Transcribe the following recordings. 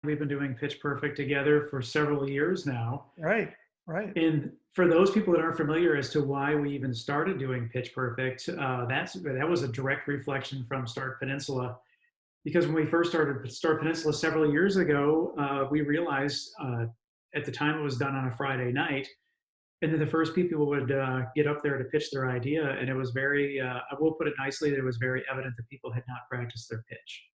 we've been doing Pitch Perfect together for several years now. Right, right, And for those people that aren't familiar as to why we even started doing Pitch Perfect, that was a direct reflection from Start Peninsula. Because when we first started Start Peninsula several years ago, we realized at the time it was done on a Friday night, and then the first people would get up there to pitch their idea, and it was very, I will put it nicely, that it was very evident that people had not practiced their pitch.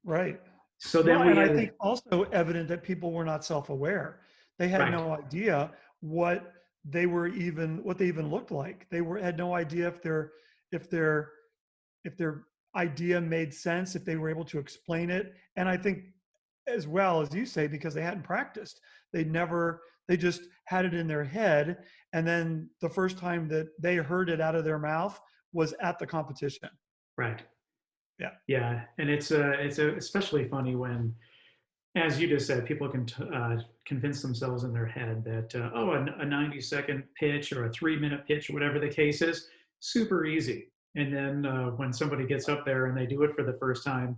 right. So Well, then we and I had, think also evident that people were not self-aware. They had right, no idea what they even looked like. Had no idea if their if their idea made sense, if they were able to explain it. And I think as well as you say, because they hadn't practiced, they just had it in their head. And then the first time that they heard it out of their mouth was at the competition. right. Yeah. Yeah, and it's especially funny when, as you just said, people can convince themselves in their head that a 90-second pitch or a 3-minute pitch, or whatever the case is, super easy. And then when somebody gets up there and they do it for the first time,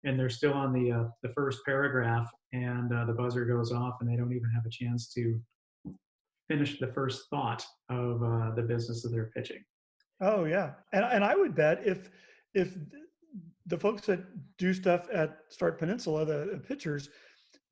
and they're still on the first paragraph, and the buzzer goes off, and they don't even have a chance to finish the first thought of the business that they're pitching. Oh yeah. And I would bet if the folks that do stuff at Start Peninsula, the pitchers,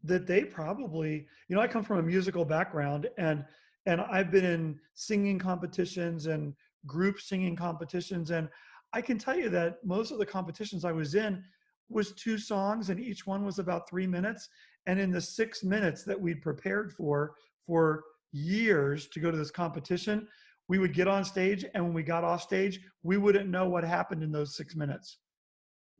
that they probably, I come from a musical background, and I've been in singing competitions and group singing competitions, and I can tell you that most of the competitions I was in was 2 songs, and each one was about 3 minutes. And in the 6 minutes that we'd prepared for years to go to this competition, we would get on stage, and when we got off stage, we wouldn't know what happened in those 6 minutes.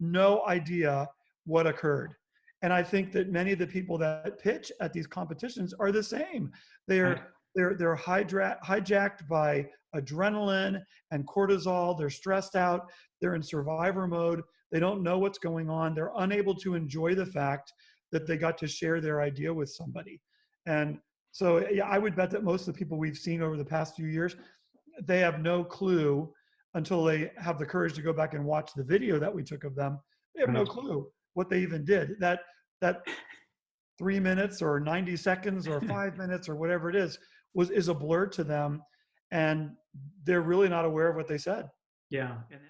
No idea what occurred. And I think that many of the people that pitch at these competitions are the same. Right. They're hijacked by adrenaline and cortisol. They're stressed out. They're in survivor mode. They don't know what's going on. They're unable to enjoy the fact that they got to share their idea with somebody. And so, yeah, I would bet that most of the people we've seen over the past few years, they have no clue until they have the courage to go back and watch the video that we took of them. They have no Right. clue what they even did. That 3 minutes or 90 seconds or 5 minutes or whatever it is a blur to them, and they're really not aware of what they said. Yeah. And